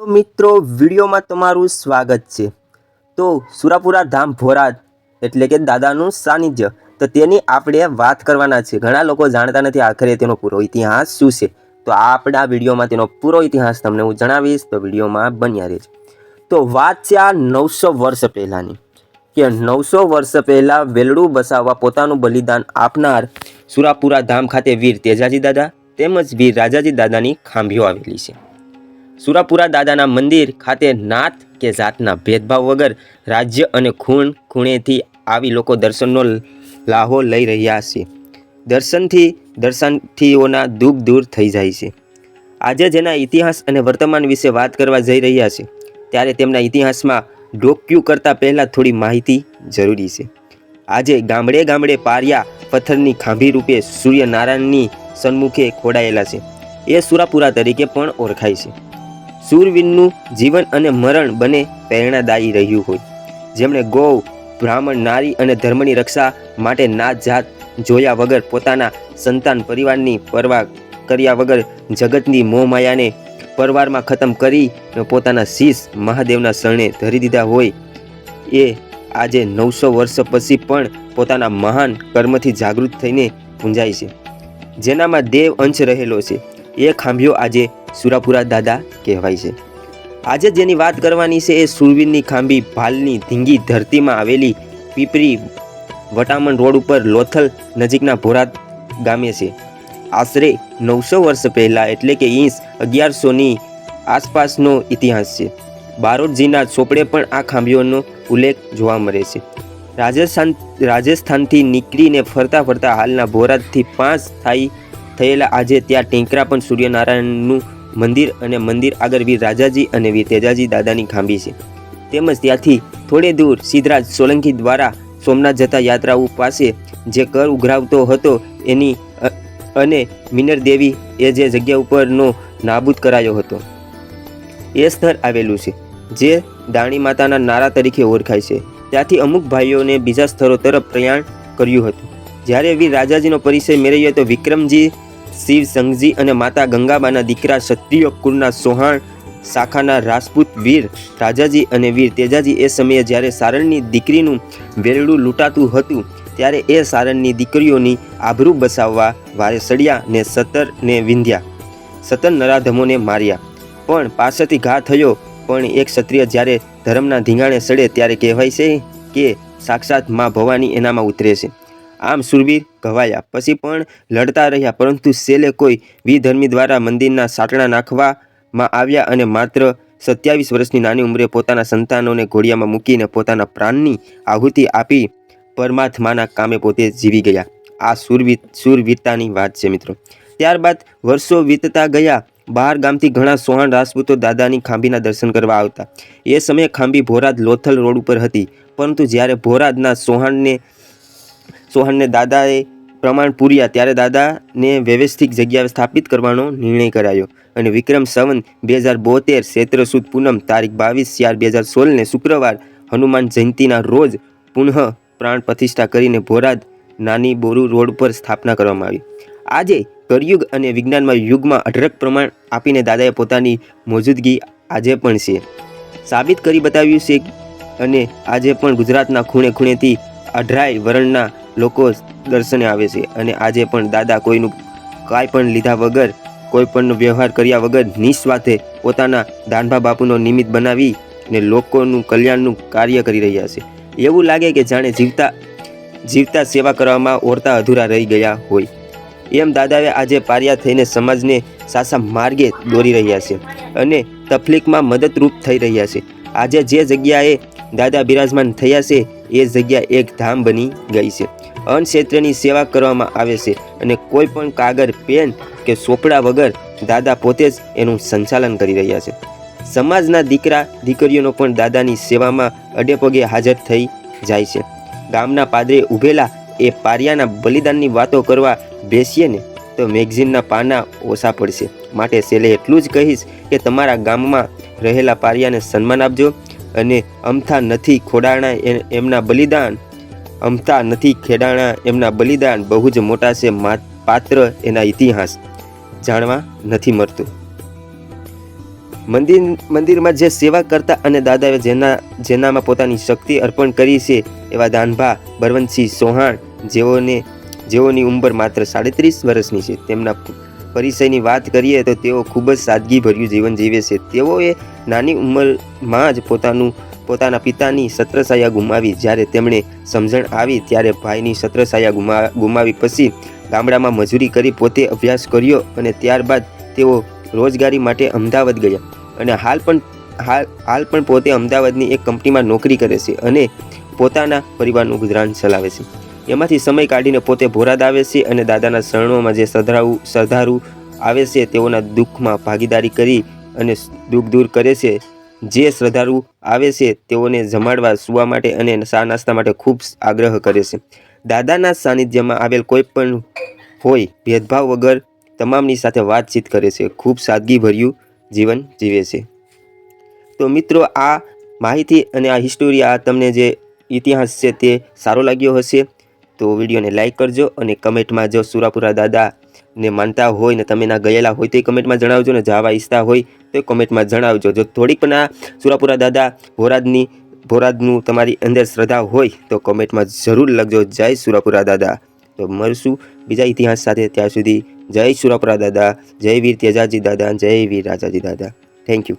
તો મિત્રો વિડીયોમાં તમારું સ્વાગત છે। તો સુરાપુરા ધામ ભોરાજ એટલે કે દાદાનું સાનિધ્ય, તો તેની આપણે વાત કરવાના છે। ઘણા લોકો જાણતા નથી આખરે તેનો પૂરો ઇતિહાસ શું છે, તો આપણા વિડીયોમાં તેનો પૂરો ઇતિહાસ તમને હું જણાવીશ, તો વિડીયોમાં બન્યા રહેજો। તો વાત છે આ 900 વર્ષ પહેલાંની, કે 900 વર્ષ પહેલાં વેલડું બસાવવા પોતાનું બલિદાન આપનાર સુરાપુરા ધામ ખાતે વીર તેજાજી દાદા તેમજ વીર રાજાજી દાદાની ખાંભીઓ આવેલી છે। સુરાપુરા દાદાના મંદિર ખાતે નાત કે જાતના ભેદભાવ વગર રાજ્ય અને ખૂણ ખૂણેથી આવી લોકો દર્શનનો લાહો લઈ રહ્યા છે। દર્શનથીઓના દુઃખ દૂર થઈ જાય છે। આજે જેના ઇતિહાસ અને વર્તમાન વિશે વાત કરવા જઈ રહ્યા છે, ત્યારે તેમના ઇતિહાસમાં ડોક્યું કરતાં પહેલાં થોડી માહિતી જરૂરી છે। આજે ગામડે ગામડે પારિયા પથ્થરની ખાંભી રૂપે સૂર્યનારાયણની સન્મુખે ખોડાયેલા છે, એ સુરાપુરા તરીકે પણ ઓળખાય છે। શૂરવીરનું જીવન અને મરણ બંને પ્રેરણાદાયી રહ્યું હોય, જેમણે ગૌ, બ્રાહ્મણ, નારી અને ધર્મની રક્ષા માટે નાત જાત જોયા વગર પોતાના સંતાન પરિવારની પરવા કર્યા વગર જગતની મોહમાયાને પરવારમાં ખતમ કરી પોતાના શીશ મહાદેવના શરણે ધરી દીધા હોય, એ આજે 900 વર્ષ પછી પણ પોતાના મહાન કર્મથી જાગૃત થઈને પૂંજાય છે, જેનામાં દેવ અંશ રહેલો છે। એ ખાંભીઓ આજે સુરાપુરા દાદા કહેવાય છે। આજે જેની વાત કરવાની છે એ શૂરવીરની ખાંભી ભાલની ધીંગી ધરતીમાં આવેલી પીપરી વટામણ રોડ ઉપર લોથલ નજીકના ભોરાદ ગામે છે। આશરે 900 વર્ષ પહેલાં એટલે કે ઈસ 1100ની આસપાસનો ઇતિહાસ છે। બારોટજીના ચોપડે પણ આ ખાંભીઓનો ઉલ્લેખ જોવા મળે છે। રાજસ્થાનથી નીકળીને ફરતા ફરતા હાલના ભોરાદથી 5 થયેલા આજે ત્યાં ટેંકરા પણ સૂર્યનારાયણનું મંદિર અને મંદિર આગળ વીર રાજાજી અને વીર તેજાજી દાદાની ખાંભી છે। તેમજ ત્યાંથી થોડે દૂર સિદ્ધરાજ સોલંકી દ્વારા સોમનાથ જતા યાત્રાઓ પાસે જે કર ઉઘરાવતો હતો એની અને મિનર દેવી એ જે જગ્યા ઉપરનો નાબૂદ કરાયો હતો એ સ્થળ આવેલું છે, જે દાણી માતાના નારા તરીકે ઓળખાય છે। ત્યાંથી અમુક ભાઈઓને બીજા સ્થળો તરફ પ્રયાણ કર્યું હતું। જ્યારે વીર રાજાજીનો પરિચય મેળવ્યો તો વિક્રમજી, શિવ સંઘજી અને માતા ગંગાબાના દીકરા ક્ષત્રિય કુળના સોહાણ શાખાના રાજપૂત વીર રાજાજી અને વીર તેજાજી એ સમયે જ્યારે સારણની દીકરીનું વેલડું લૂંટાતું હતું, ત્યારે એ સારણની દીકરીઓની આબરૂ બસાવવા વારે સળિયા ને સતરને વિંધ્યા, સતર નરાધમોને માર્યા, પણ પાછળથી ઘા થયો। પણ એક ક્ષત્રિય જ્યારે ધર્મના ધીંગાણે સડે ત્યારે કહેવાય છે કે સાક્ષાત મા ભવાની એનામાં ઉતરે છે। આમ શૂરવીર ઘવાયા પછી પણ લડતા રહ્યા, પરંતુ છેલ્લે કોઈ વિધર્મી દ્વારા મંદિરના સાટણા નાખવામાં આવ્યા અને માત્ર 27 વર્ષની નાની ઉંમરે પોતાના સંતાનોને ઘોડિયામાં મૂકીને પોતાના પ્રાણની આહુતિ આપી પરમાત્માના કામે પોતે જીવી ગયા। આ શૂરવીરતાની વાત છે મિત્રો। ત્યારબાદ વર્ષો વીતતા ગયા। બહાર ગામથી ઘણા સોહાણ રાજપૂતો દાદાની ખાંભીના દર્શન કરવા આવતા। એ સમયે ખાંભી ભોરાદ લોથલ રોડ ઉપર હતી, પરંતુ જ્યારે ભોરાદના સોહાણને દાદાએ પ્રમાણ પૂર્યા ત્યારે દાદાને વ્યવસ્થિત જગ્યાએ સ્થાપિત કરવાનો નિર્ણય કરાયો અને વિક્રમ સંવત 2072 ચૈત્ર સુદ પૂનમ તારીખ 22/4/2016ને શુક્રવાર હનુમાન જયંતીના રોજ પુનઃ પ્રાણ પ્રતિષ્ઠા કરીને ભોરાદ નાની બોરુ રોડ પર સ્થાપના કરવામાં આવી। આજે કળયુગ અને વિજ્ઞાનમાં યુગમાં અઢળક પ્રમાણ આપીને દાદાએ પોતાની મોજૂદગી આજે પણ છે સાબિત કરી બતાવ્યું છે, અને આજે પણ ગુજરાતના ખૂણે ખૂણેથી 18 વર્ણના લોકો દર્શને આવે છે, અને આજે પણ દાદા કોઈનું કાંઈ પણ લીધા વગર, કોઈ પણ વ્યવહાર કર્યા વગર નિસ્વાર્થે પોતાના દાનભા બાપુનો નિમિત્ત બનાવી ને લોકોનું કલ્યાણનું કાર્ય કરી રહ્યા છે। એવું લાગે કે જાણે જીવતા સેવા કરવામાં ઓરતા અધૂરા રહી ગયા હોય, એમ દાદાએ આજે પારિયા થઈને સમાજને સાચા માર્ગે દોરી રહ્યા છે અને તકલીફમાં મદદરૂપ થઈ રહ્યા છે। આજે જે જગ્યાએ દાદા બિરાજમાન થયા છે એ જગ્યા એક ધામ બની ગઈ છે। અન્ન ક્ષેત્રની સેવા કરવામાં આવે છે અને કોઈ પણ કાગળ, પેન કે ચોપડા વગર દાદા પોતે જ એનું સંચાલન કરી રહ્યા છે। સમાજના દીકરા દીકરીઓનો પણ દાદાની સેવામાં અડેપગે હાજર થઈ જાય છે। ગામના પાદરે ઊભેલા એ પારિયાના બલિદાનની વાતો કરવા બેસીએ ને તો મેગઝીનના પાના ઓછા પડશે। માટે છેલ્લે એટલું જ કહીશ કે તમારા ગામમાં રહેલા પારિયાને સન્માન આપજો, અને અમથા નથી ખોડાણા એમના બલિદાન બહુ જ મોટા છે, પાત્ર એના ઇતિહાસ જાણવા નથી મળતું। મંદિરમાં જે સેવા કરતા અને દાદાએ જેનામાં પોતાની શક્તિ અર્પણ કરી છે એવા દાનભા બળવંતસિંહ ચૌહાણ જેઓની ઉંમર માત્ર 37 વર્ષની છે. તેમના પરિચયની વાત કરીએ તો તેઓ ખૂબ જ સાદગીભર્યું જીવન જીવે છે. તેઓએ નાની ઉંમરમાં જ પોતાના પિતાની છત્રછાયા ગુમાવી. જ્યારે તેમણે સમજણ આવી ત્યારે ભાઈની છત્રછાયા ગુમાવી પછી ગામડામાં મજૂરી કરી પોતે અભ્યાસ કર્યો અને ત્યારબાદ તેઓ રોજગારી માટે અમદાવાદ ગયા અને હાલ પણ પોતે અમદાવાદની એક કંપનીમાં નોકરી કરે છે અને પોતાના પરિવારનું ગુજરાન ચલાવે છે. એમાંથી સમય કાઢીને પોતે બોરાદ આવે છે અને દાદાના શરણોમાં જે શ્રદ્ધાળુ આવે છે તેઓના દુઃખમાં ભાગીદારી કરી અને દુઃખ દૂર કરે છે. જે શ્રદ્ધાળુ આવે છે તેઓને જમાડવા, સુવા માટે અને ચા નાસ્તા માટે ખૂબ આગ્રહ કરે છે. દાદાના સાનિધ્યમાં આવેલ કોઈ પણ હોય ભેદભાવ વગર તમામની સાથે વાતચીત કરે છે. ખૂબ સાદગીભર્યું જીવન જીવે છે. તો મિત્રો, આ માહિતી અને આ હિસ્ટોરી, આ તમને જે ઇતિહાસ છે તે સારો લાગ્યો હશે તો વિડીયોને લાઈક કરજો અને કમેન્ટમાં જો સુરાપુરા દાદાને માનતા હોય ને તમે ના ગયેલા હોય તો એ કમેન્ટમાં જણાવજો ને જવા ઈચ્છતા હોય તો કમેન્ટમાં જણાવજો. જો થોડીક પણ આ સુરાપુરા દાદા ભોરાદનું તમારી અંદર શ્રદ્ધા હોય તો કમેન્ટમાં જરૂર લખજો જય સુરાપુરા દાદા. તો મળશું બીજા ઇતિહાસ સાથે. ત્યાં સુધી જય સુરાપુરા દાદા, જય વીર તેજાજી દાદા, જય વીર રાજાજી દાદા. Thank you.